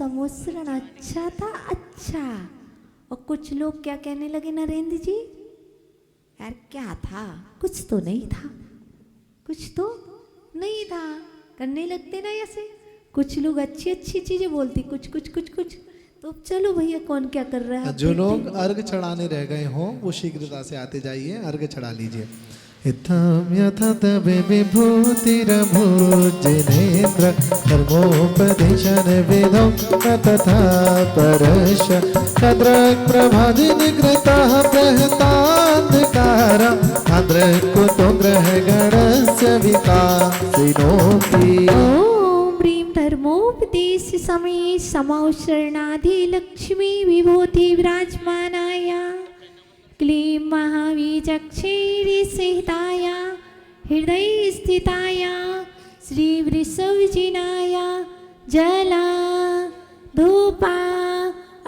समोसरण अच्छा था, अच्छा। और कुछ लोग क्या कहने लगे नरेंद्र जी, यार क्या था, कुछ तो नहीं था, कुछ तो नहीं था, करने लगते ना ऐसे। कुछ लोग अच्छी अच्छी चीजें बोलती, कुछ कुछ कुछ कुछ। तो चलो भैया कौन क्या कर रहा है। जो लोग अर्घ चढ़ाने रह गए हों वो शीघ्रता से आते जाइए, अर्घ चढ़ा लीजिए। इत्थं यथा तवे विभूतिरभूजिनेन्द्र धर्मोपदेशन विधौ न तथा परश तद्रक् प्रभादिनिकृतः प्रहतान्धकारं आन्द्रकुतो ग्रहगणस्य विकासिनोति। ओम ह्रीं धर्मोपदेश समय समौशरणाधि लक्ष्मी विभूति विराजमानाय क्लीं महावीचक्षेरी सहिताय हृदय स्थिताय श्री वृषभजिनाय जला धूपा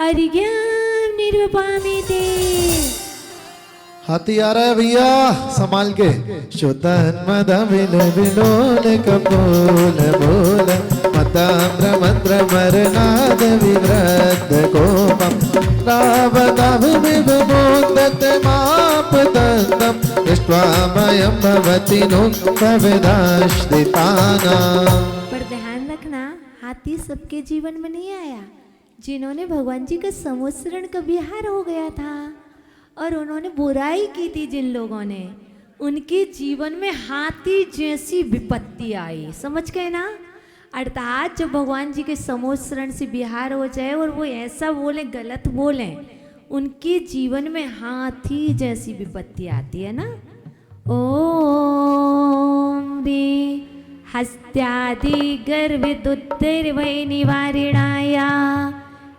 अर्घ्यं निर्वपामिते। हाथी आ रहा है भैया, संभाल के। शुद्धन मद विल विलोल कपोल बोल मदाम्र मंत्र मरनाद विवृद्ध कोपम रावताभ विभमोदत मापदंतम दृष्ट्वा मयं भवति नुक्तविदाश्रिताना। पर ध्यान रखना, हाथी सबके जीवन में नहीं आया। जिन्होंने भगवान जी का समोसरण का विहार हो गया था और उन्होंने बुराई की थी जिन लोगों ने, उनके जीवन में हाथी जैसी विपत्ति आई। समझ गए ना। अर्थात जब भगवान जी के समोसरण से विहार हो जाए और वो ऐसा बोले, गलत बोले, उनके जीवन में हाथी जैसी विपत्ति आती है ना। ओम रे हस्त्यादि गर्भदुत्तिर्वै निवारिणाय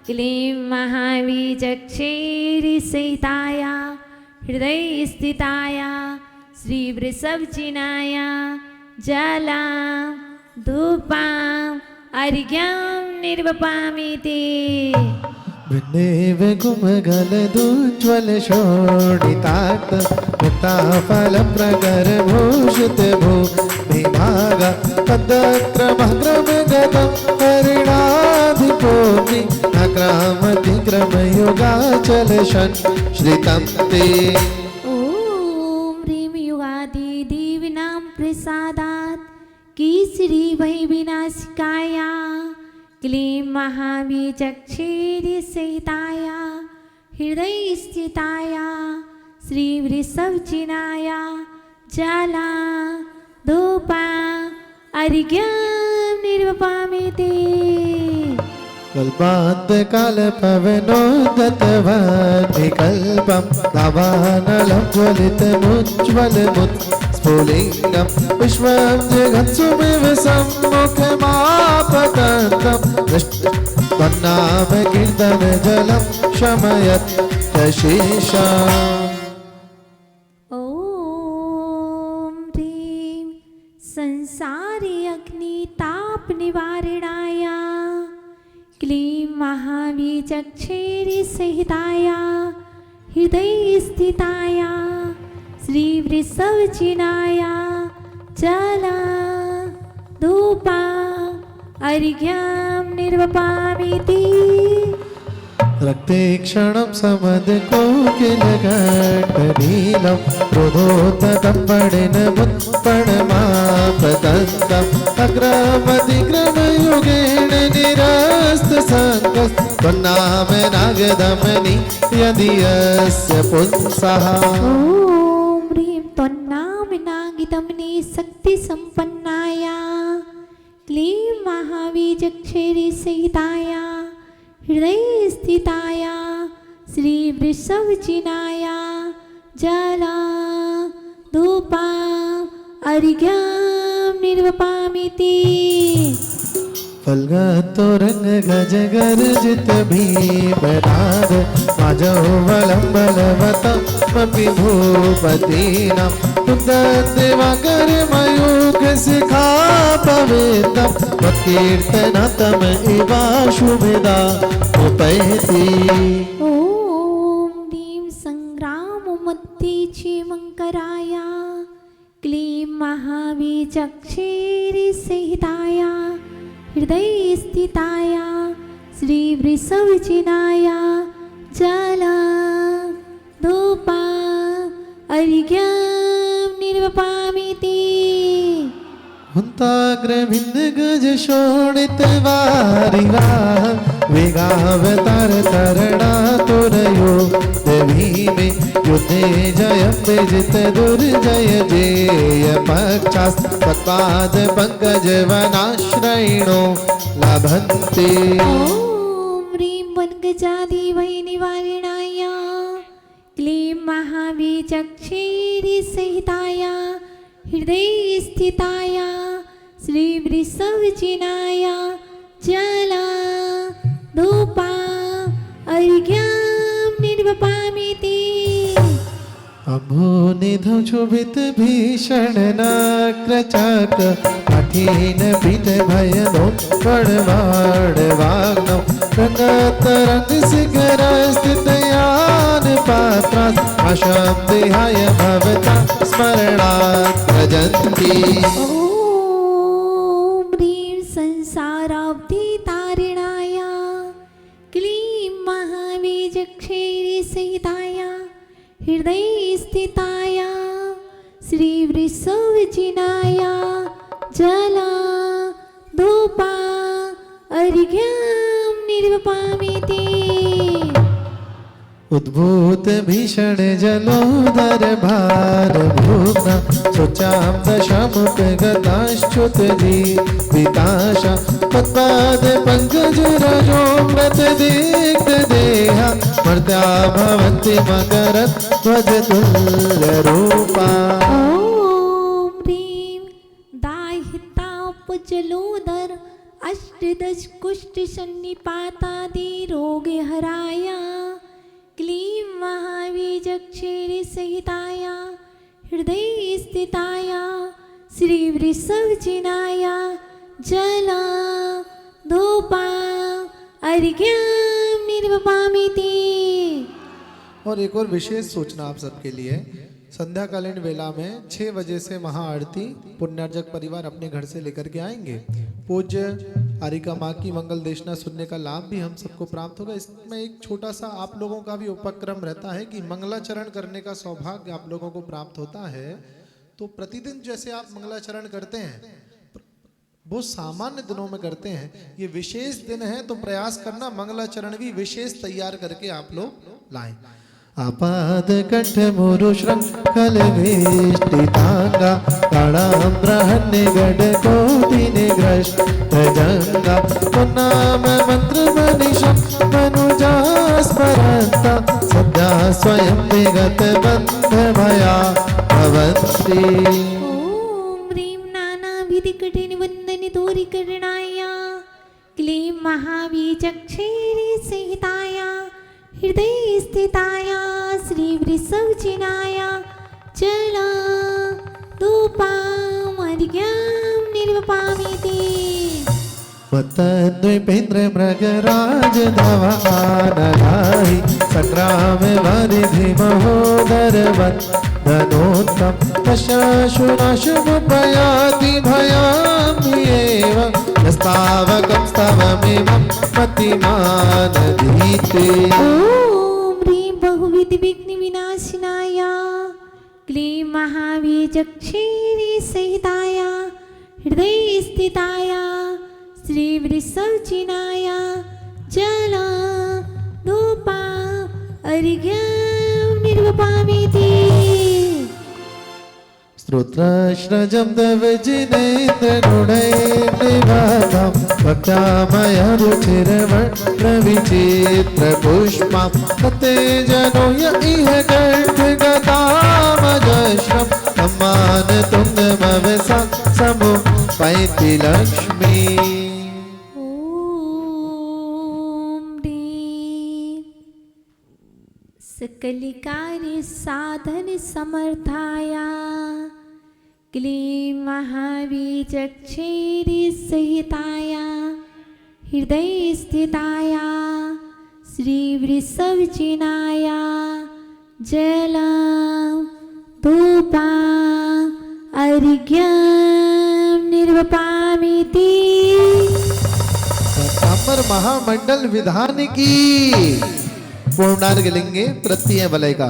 क्लीं महावीचक्षेरी सहिताय हृदय स्थिताय श्री वृषभजिनाय जला धूपा अर्घ्यं निर्वपामिते। वृन्देव कुमगलदुज्ज्वल शोणिताक्त वृत्ताफलं प्रगरभूषित भूमिभागा तद्क्रमगतं हरिणाधिपोऽपि अक्रामतिक्रमयुगाचलशन् श्रितं ते। ओम ह्रीं युगादिदेविनां प्रसादात् केसरी वै विनाशिकाय क्लीं महावीचक्षेरी सहिताय हृदय स्थिताय श्री वृषभजिनाय जला धूपा अर्घ्यं निर्वपामिते। कल्पान्तकालपवनोदतवाधिकल्पं दावानलं ज्वलितमुज्ज्वलमुत्स्फुलिङ्गं विश्वं जगत्सुमिव सम्मुखमापतन्तं त्वन्नाम कीर्तनजलं शमयत् शेषा। ओम ह्रीं संसारी अग्निताप निवारिणाय क्लीं महावीचक्षेरी सहिताय हृदय स्थिताय श्री वृषभजिनाय जला धूपा अर्घ्यं निर्वपामिति। रक्ते क्षणं समदकोकिलघटनीलं क्रोधोत्ततं पणिनमुत्पणमापतन्तम् अग्रमतिक्रमयुगेण निरस्तसङ्गस्त्वन्नाम नागदमनि यदि यस्य पुंसः। ओम ह्रीं त्वन्नाम नागिदमनि शक्ति संपन्नाय क्लीं महावीचक्षेरी सहिताय हृदय स्थिताय श्री वृषभजिनाय जला धूपा अर्घ्यं निर्वपामिति। फल्गतोरंग गज गर्जित भीमनाद माजवलं बलवतं भूपतीनां तुङ्गदेवाकर मयूख शिखा पवेतं कीर्तनतम इवाशुभिदा उपैति। ओम ह्रीं संग्राममुत्तेजिमङ्कराय क्लीं महावीचक्षेरी सहिताय हृदय स्थिताय श्री वृषभचिनाया जला धूपा अर्घ्यं निर्वपामिति हुंताग्र भिन्न गज शोणित वारिवा वेगावतार तरणा तुरयो देवी में युद्धे जयं विजित दुर्जय जेय पक्षास् तत्पाद पंकज वनाश्रयिणो लभन्ते। ॐ ह्रीं वनगजादि वै निवारिणाय क्लीं महावीचक्षेरि सहिताय हृदये स्थिताय श्री वृषभचिनाय जला धूपा अर्घ्यं निर्वपामिति अभोनिधौ क्षोभित भीषण नक्रचाक कठिन पीठ भयनोत्पणवाड वाग्नौ रंगतरंग शिखर स्थितयान पात्रास् अशं देहाय भवता स्मरणात् प्रजन्ति। ॐ ह्रीं संसाराब्धितारिणाय क्लीं महावीचक्षेरि सहिताय हृदये स्थिताय श्री वृषभचिनाय जला धूपा अर्घ्यं निर्वपामिति उद्भूत भीषण जलोदर भार भूम्ना शुचां दशमुख गताश्च्युत जीविताशा तत्पाद पंकज रजोमृत दीप्त देहा मर्त्या भवन्ति मकरत् ध्वज तुल्य रूपा। ॐ ह्रीं दाहितापजलोदर अष्टदश कुष्ठ सन्निपातादि रोगहराय क्लीं महावीचक्षेरि सहिताय हृदये स्थिताय श्री वृषभचिनाय जला धूपा अर्घ्यं निर्वपामिति। और एक और विशेष सूचना आप सबके लिए, संध्याकालीन वेला में 6 बजे से महाआरती पुण्यार्जक परिवार अपने घर से लेकर के आएंगे। पूज्य आरिका माँ की मंगल देशना सुनने का लाभ भी हम सबको प्राप्त होगा। इसमें एक छोटा सा आप लोगों का भी उपक्रम रहता है कि मंगलाचरण करने का सौभाग्य आप लोगों को प्राप्त होता है। तो प्रतिदिन जैसे आप मंगलाचरण करते हैं वो सामान्य दिनों में करते हैं, ये विशेष दिन है तो प्रयास करना मंगलाचरण भी विशेष तैयार करके आप लोग लाएं। आपाद कंठ मुरु श्रंखल वेष्टितांगा ताड़ाम्रहन्य गड कोटि निग्रष्ट जंगा नाम मंत्र मनीषं मनुजा स्मरन्ता सद्या स्वयं विगत बंध भया भवन्ति। ॐ ह्रीं नानाविधकठिन वन्दन दूरीकरणाय क्लीं महावीचक्षेरि सहिताय हृदये स्थिताय श्री वृषभचिनाय जला धूपा अर्घ्यं निर्वपामिति। द्वीपेन्द्र मृगराज धवानलाहि संग्राम वारिधि महोदर वन्दनोत्तम दशाशुनाशमुपयाति भयाम्येव यस्तावकं स्तवमिमं मतिमानधीते। ॐ ह्रीं बहुविध विघ्न विनाशिनाय क्लीं महावीचक्षेरि सहिताय हृदये स्थिताय श्री वृषभचिनाय जला धूपा अर्घ्यं निर्वपामिति। स्तोत्रश्रजं दवजिनेन्द्रनुडैर्निवातां भक्त्यामय रुचिरवर्णविचित्रपुष्पां तत्तेजनो य इह गर्भगतामजश्रं सम्मानतुङ्गमवसा समुपैति लक्ष्मी। ॐ ह्रीं सकलिकार्य साधन समर्थाय क्लीं महावीचक्षेरि सहिताय हृदये स्थिताय श्री वृषभचिनाय जला धूपा अर्घ्यं निर्वपामिति। भक्तांबर महामंडल विधान की पूर्णार्घ लेंगे प्रत्यय वलय का।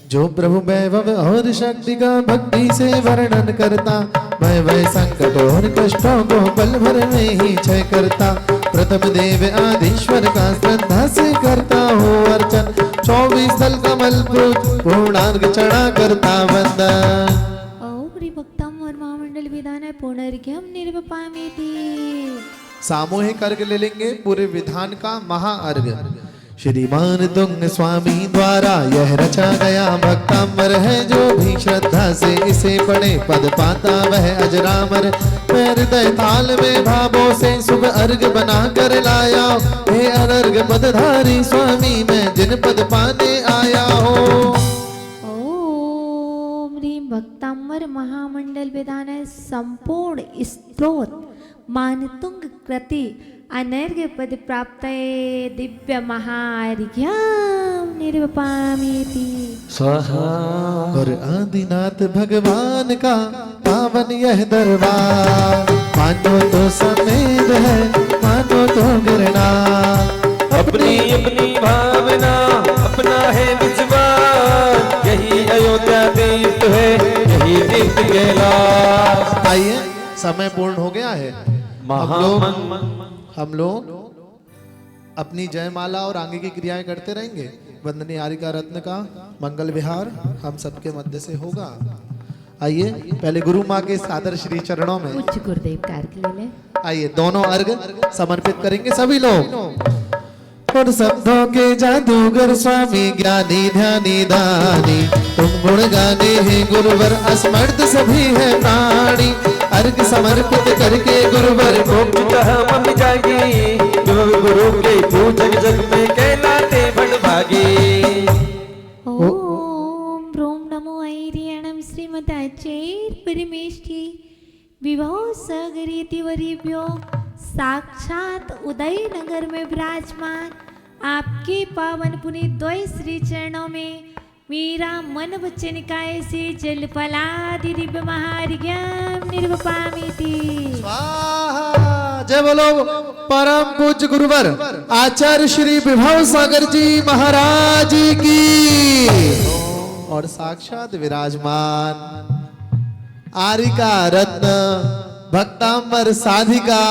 जो प्रभु वैभव और शक्ति का भक्ति से वर्णन करता, वह वह संकट और कष्टों को पल भर में ही क्षय करता। प्रथम देव आदिश्वर का श्रद्धा से करता हो अर्चन, 24 दल कमल पूर्णार्घ चढ़ा करता वंदन। भक्तांबर महामंडल विधान पुनर्घ्यम निर्वपामेति। सामूहिक अर्घ ले लेंगे पूरे विधान का महाअर्घ। श्रीमान तुंग स्वामी द्वारा यह रचा गया भक्तांबर है, जो भी श्रद्धा से इसे पढ़े पद पाता वह अजरामर। मैं हृदय ताल में भावों से शुभ अर्घ बना कर लाया, हे अनर्घ पदधारी स्वामी मैं जिन पद पाने आया हो। ओम ह्रीम भक्तांबर महामंडल विधान संपूर्ण स्तोत्र मानतुंग कृति अनर्घ्य पद प्राप्त दिव्य महार्घ्यम निर्वपामेति। स्वाहा। और आदिनाथ भगवान का पावन यह दरबार, मानो तो समेत है मानो तो गिरना। अपनी अपनी भावना अपना है विश्वास, यही अयोध्या तीर्थ है यही तीर्थ कैलाश। आइए समय पूर्ण हो गया है। हम लोग अपनी जयमाला और आगे की क्रियाएं करते रहेंगे। वंदनीय आरिका रत्न का मंगल विहार हम सबके मध्य से होगा। आइए पहले गुरु माँ के सादर श्री चरणों में उच्च गुरुदेव का अर्घ ले ले। आइए दोनों अर्घ समर्पित करेंगे सभी लोग। और शब्दों के जादूगर स्वामी ज्ञानी ध्यानी दानी, तुम गुण गाने हैं गुरुवर असमर्थ सभी है प्राणी। अर्घ समर्पित करके गुरुवर मोक्ष हम जाएंगे, गुरु के पूजक जग में कहलाते बड़भागी। ओम ब्रोम नमो ऐरियणम श्रीमदाचार्य परमेष्ठी विभो सगरीति वरीभ्यो साक्षात उदयनगर में विराजमान आपके पावन पुनीत द्वय श्री चरणों में मेरा मन वचन काय से जल फलादि दिव्य महार्घ्यम निर्वपामेति। स्वाहा। जय बोलो परम पूज्य गुरुवर आचार्य श्री विभव सागर जी महाराज की। और साक्षात विराजमान आरिका रत्न भक्तांबर साधिका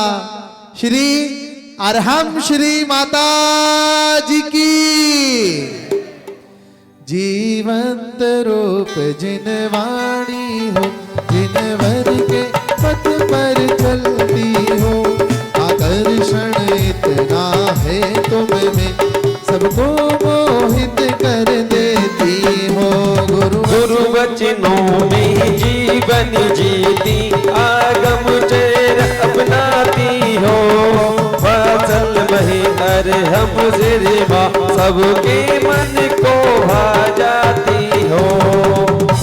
श्री अरहम श्री माता जी की। जीवंत रूप जिन वाणी हो, जिन वर के पथ पर चलती हो, आकर्षण इतना है तुम में सबको मोहित कर देती हो। गुरु वचनों में जीवन जीती, आगम चेर अपनाती हो। फसल वही अरहम श्री माँ सबके मन को भा जाती हो।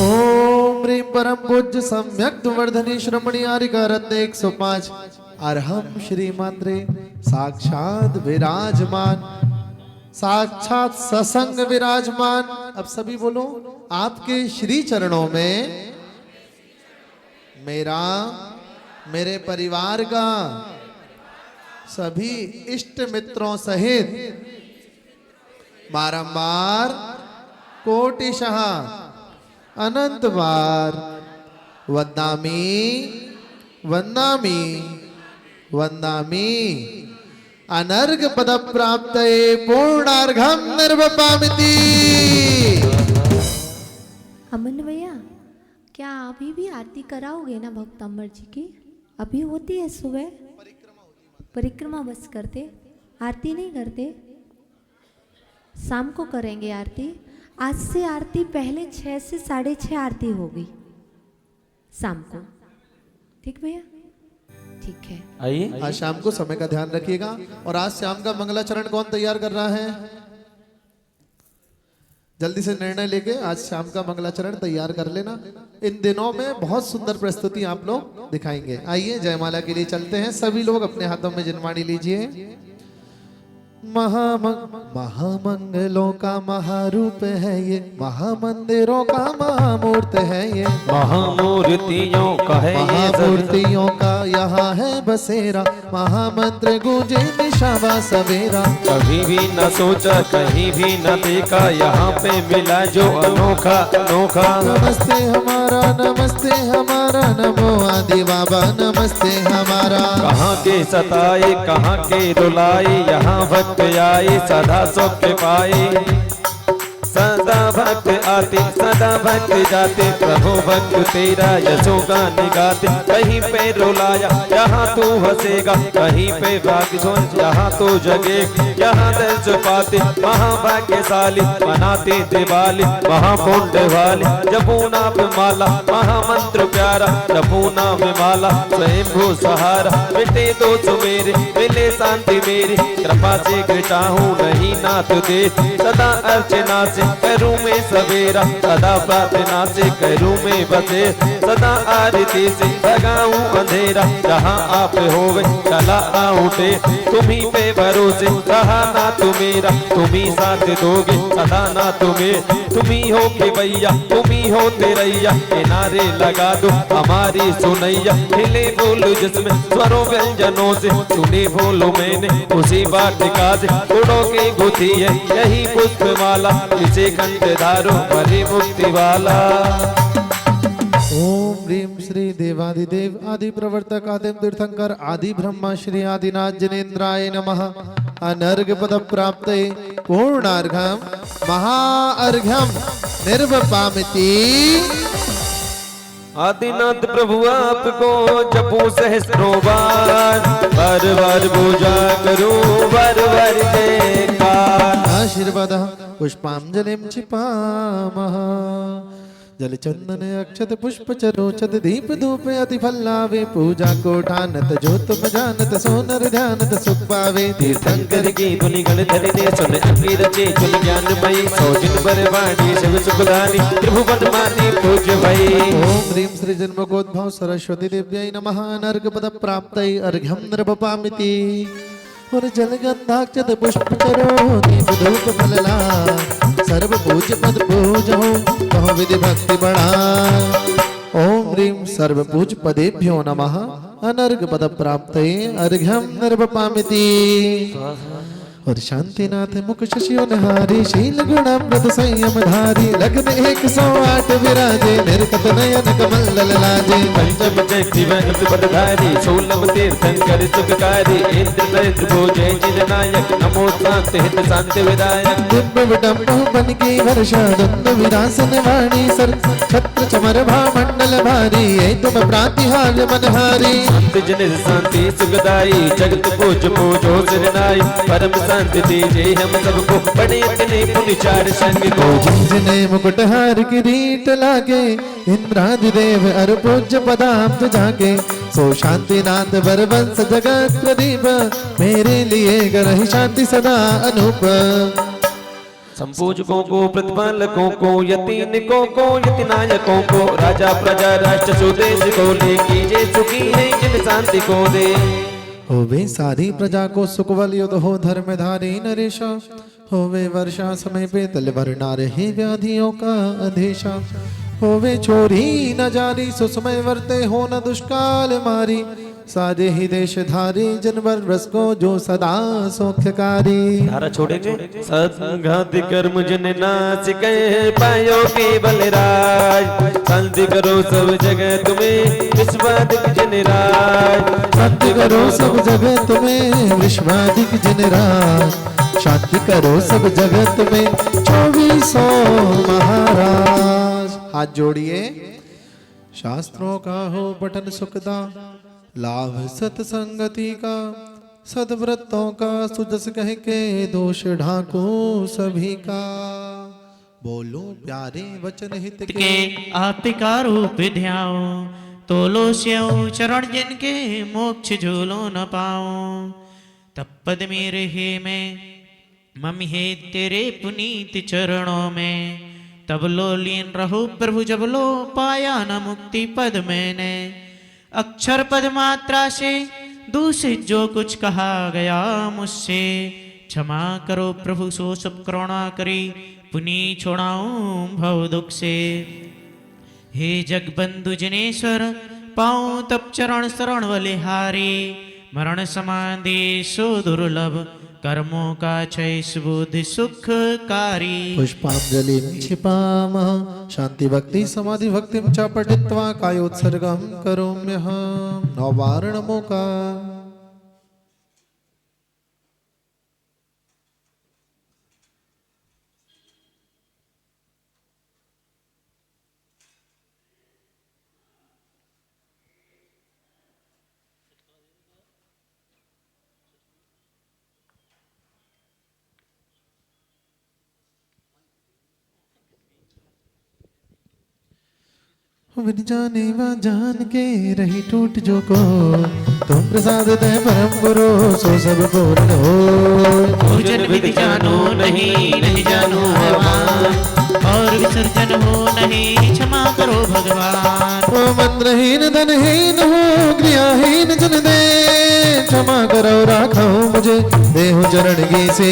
ओम ह्रीं परम पूज्य सम्यक वर्धनी श्रमणी आरिका रत्न 105 अरहम श्री मंत्रे साक्षात विराजमान, साक्षात ससंग विराजमान। अब सभी बोलो आपके श्री चरणों में मेरा मेरे परिवार का सभी इष्ट मित्रों सहित बारंबार कोटिशः अनंत बार वंदामि वंदामि वंदामि। अनर्घ पद प्राप्त पूर्णार्घम निर्वपामिति। अमन भैया क्या अभी भी आरती कराओगे ना भक्तांबर जी की? अभी होती है सुबह परिक्रमा बस करते, आरती नहीं करते। शाम को करेंगे आरती। आज से आरती पहले 6 से 6:30 आरती होगी शाम को। ठीक भैया? ठीक है। आइए आज शाम को समय का ध्यान रखिएगा। और आज शाम का मंगलाचरण कौन तैयार कर रहा है? जल्दी से निर्णय लेके आज शाम का मंगलाचरण तैयार कर लेना। इन दिनों में बहुत सुंदर प्रस्तुति आप लोग दिखाएंगे। आइए जयमाला के लिए चलते हैं। सभी लोग अपने हाथों में जिनवाणी लीजिए। महामंगलों का महारूप है ये, महामंदिरों का महामूर्त है ये, महामूर्तियों का है ये महामूर्तियों का यहाँ है बसेरा, महामंत्र गूंजे निशावा सवेरा। कभी भी न सोचा कहीं भी न देखा, यहाँ पे मिला जो अनोखा अनोखा। नमस्ते हमारा नमो आदि बाबा नमस्ते हमारा। कहाँ के सताए कहाँ के रुलाए, यहाँ भक्त आए सदा सुख पाए। सदा भक्त आते सदा भक्त जाते, प्रभु भक्त तेरा यशोगान गाते। कहीं पे रुलाया यहाँ तू हंसेगा, कहीं पे भाग्य यहाँ तो जगे, यहाँ दर्श पाते महाभाग्यशाली बनाते दिवाली महापुण्य वाले। जपू नाम माला महामंत्र प्यारा, जपू नाम माला स्वयंभू सहारा। मिटे दोष मेरे मिले शांति मेरी, कृपा से चाहूं नहीं नाथ दे। सदा अर्चना से करूं मैं सवेरा, सदा प्रार्थना से करूं मैं बसे। सदा आरती से भगाऊं अंधेरा, जहां आप होवे चला आऊटे। तुम्ही पे भरोसे रहा ना तू मेरा, तुम्ही साथ दोगे सदा ना तुम्हें। तुम्ही हो के भैया तुम्ही हो तेरैया, किनारे लगा दो हमारी सुनैया। हिले बोलो जिसमें स्वरों व्यंजनों से, सुने बोलो मैंने उसी वाटिका से। उड़ो के गुथी है यही पुष्प माला, इसे कंठ धारो परि मुक्ति वाला। ओम ह्रीं श्री देवादिदेव आदि प्रवर्तक आदिम तीर्थंकर आदि ब्रह्मा श्री आदिनाथ जनेन्द्राय नमः। अनर्घ पद प्राप्त पूर्णार्घम महाअर्घ्यम निर्वपामिति। आदिनाथ प्रभु आपको जपू सहस्रों बार, बार बार पूजा करूं बार बार जयकार। आशीर्वाद पुष्पांजलिं क्षिपामः। जल चंदन अक्षत पुष्प चरोचत दीप धूप अति फल्लावे। पूजा को ठानत जो तुम जानत, सोनर ध्यानत सुख पावे। तीर्थंकर की धुनि गण धरि ने सुन अंगी रचे, चुन ज्ञानमयी सौजिन बरवाणी शिव सुखदानी त्रिभुवन मानी पूज्य भई। ओम ह्रीं श्री जन्मकोद्भव सरस्वती देव्यै नमः। नर्ग पद प्राप्तये अर्घ्यं नृपपामिति। और जलगंधाक्षत पुष्प चरो दीप धूप फलला, सर्व पूज्य पद पूजो कहो विधि भक्ति बढ़ा। ओम ह्रीं सर्व पूज्य पदेभ्यो नमः। अनर्घ पद प्राप्तये अर्घ्यं नृपपामिति। और शांतिनाथ मुख शशियोनहारी, शील गुणामृत संयम धारी। लग्न 108 विराजे, निर्कत नयन कमल ललाजे। पंचम चक्रिवन पदधारी, सोलम तीर्थंकर सुखकारी। इंद्र दरिद्र भोजय जिननायक, नमो शांत हित शांति विदायक। दिव्य विडम्ब बन की वर्षा, द्वंद विरासन वाणी। सर छत्र चमर भामंडल भारी, ये तुम प्रातिहार मनहारी। शांति जन शांति सुखदाई, जगत पूज पूजो सिरनाई। परम शांति दीजे हम सबको, बड़े इतने पुण्य चार संग को। जिने मुकुटहार किरीट लागे, इंद्रादिदेव अर पूज्य पदाब्ज जागे। सो शांतिनाथ बरबंस जगत प्रदीप, मेरे लिए करहि शांति सदा अनूप। संपूजकों को प्रतिपालकों को, यतीनिकों को यतिनायकों को। राजा प्रजा राष्ट्र सुदेश को, ले कीजे सुखी है जिन शांति को दे। होवे सारी प्रजा को सुखवल युद्ध हो, धर्मधारी नरेशा। होवे वर्षा समय पे तल भरना रहे व्याधियों का अधेशा। होवे छोरी न जारी, सुसमय वर्ते हो न दुष्काल मारी। सारे ही देश धारी जनवर रस को, जो सदा सौख्यकारी। धारा छोड़ेंगे। सत्घात कर्म जन नासिके, पायो केवल राज। शांति करो सब जगह तुम्हें, विश्वादिक जन राज। शांति करो सब जगत में, विश्वादिक जन राज। शांति करो सब जगत में, 2400 महाराज। हाथ जोड़िए। शास्त्रों का हो पठन सुखदा, लाभ सत्संगति का। सद्व्रतों का सुजस कह के, दोष ढाको सभी का। बोलो प्यारे वचन हित के आपका रूप ध्याओ। तोलो स्यो चरण जिनके, मोक्ष झूलो न पाओ। तपद में रहे मैं मम है तेरे पुनीत चरणों में। तब लो लीन रहो प्रभु, जब लो पाया न मुक्ति पद मैंने। अक्षर पद मात्रा से दूषित जो कुछ कहा गया मुझसे, क्षमा करो प्रभु सो सब करुणा करी, पुनि छोड़ाऊं भव दुख से। हे जगबंधु जनेश्वर, पाऊं तप चरण शरण बलिहारी, मरण समाधि सो दुर्लभ, कर्मों का क्षय सुबुद्धि सुखकारी। पुष्पांजलि क्षिपामः शांति भक्ति समाधि भक्तिं च पठित्वा कायोत्सर्गं करोम्यहम्। नववारणमुखा विन जाने वा जान के रही टूट जो को, तुम प्रसाद दे परम गुरु सो सब पूर्ण हो। पूजन विधि जानो नहीं, नहीं जानो भगवान, और विसर्जन हो नहीं, क्षमा करो भगवान। ओ मंत्रहीन धनहीन हो क्रियाहीन जन दे, क्षमा करो राखो मुझे देहु चरण की से।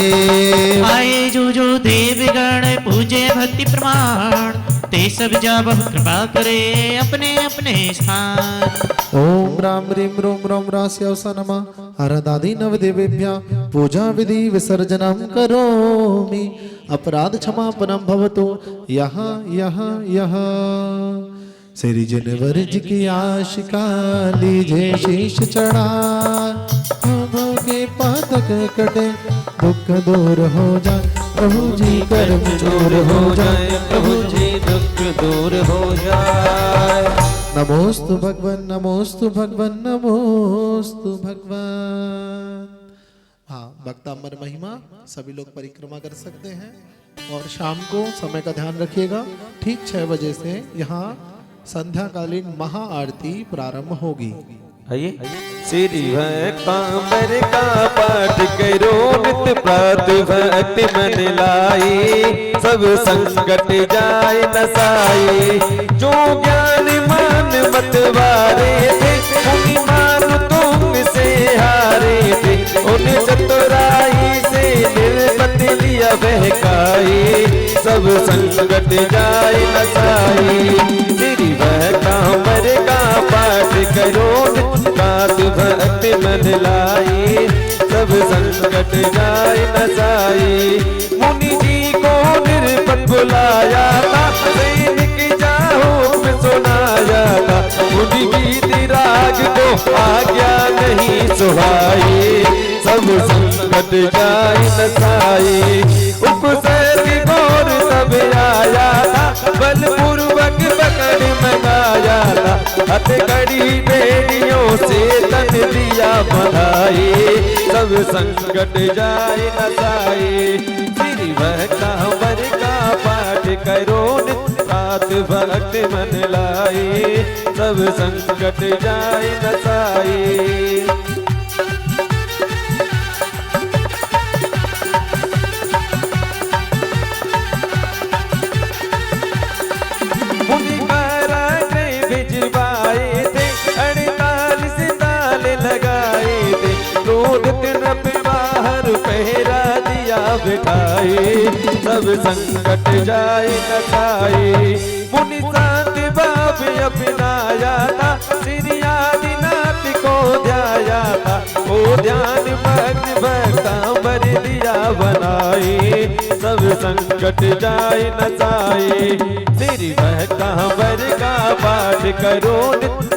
आए जो देवगण पूजे भक्ति प्रमाण, ते सब जाब कृपा करे अपने अपने स्थान। ओम राम ह्रीं रोम रोम रास्यवसा नमः हरदादि नवदेवेभ्यः पूजा विधि विसर्जनं करोमि। अपराध क्षमापनं भवतु यहाँ यहाँ यहाँ। श्री जन वर्ज की आशिका लीजे शीश चढ़ा, भव के पातक कटे दुख दूर हो जाए, प्रभु जी कर्म चूर हो जाए, प्रभु जी दुख दूर हो जाए। नमोस्तु भगवन नमोस्तु भगवन नमोस्तु भगवान। हाँ, भक्तांबर महिमा सभी लोग परिक्रमा कर सकते हैं। और शाम को समय का ध्यान रखिएगा, ठीक 6 बजे से यहाँ संध्याकालीन महाआरती प्रारंभ होगी। आइए। श्री भक्तांबर का पाठ करो नित प्रात भक्ति मन लाई, सब संकट जाए नसाई। जो ज्ञान मान मतवारे थे, उन मान तुम से हारे थे, उन चतुराई से निर्पत लिया बहकाई, सब संकट जाए नसाई। श्री भक्तांबर का पाठ करो रात भक्ति मन लाई, सब संकट जाए नसाई। मुनि जी को निर्पत बुलाया था, सैनिक जाहो में सुनाया था, मुनि गीत राग को आज्ञा नहीं सुहाई, सब संकट जाए नसाई। उपसर्ग गौर सब आया था, बलपूर्वक पकड़ मंगाया था, हथकड़ी बेड़ियों से तन दिया बढ़ाई, सब संकट जाए नसाई। श्री भक्तांबर का पाठ करो रात भक्ति मन लाई, सब संकट जाए नसाई। पहरा दिया बिठाई, सब संकट जाए नसाई। मुनि शांत बाप अपनाया था, श्री आदिनाथ को ध्याया था, ओ ध्यान भक्त भक्तांबर दिया बनाई, सब संकट जाए नसाई। श्री भक्तांबर का पाठ करो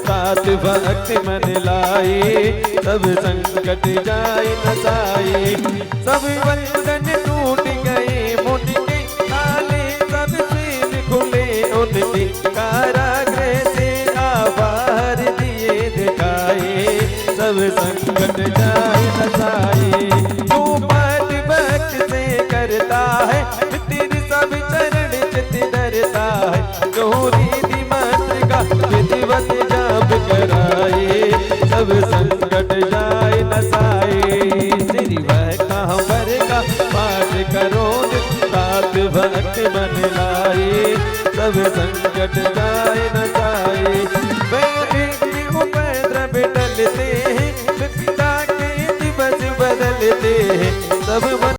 रात भक्ति मन लाई, सब संकट जाए नसाई। सब बंधन टूट गए मुनि के, ताले सब सीन खुले उनके, कारागृह से बाहर दिए दिखाए, सब संकट जाए नसाई। तू पाठ भक्त से करता है, तेरे सब चरण चित धरता है, गौरी दी मंत्र का विधिवत जाप कराए, सब संकट जाए नसाई। श्री भक्तांबर का पाठ करो रात भक्ति मन लाई, सब संकट जाए नसाई। उपद्रव टलते हैं, पिता के दिवस बदलते हैं,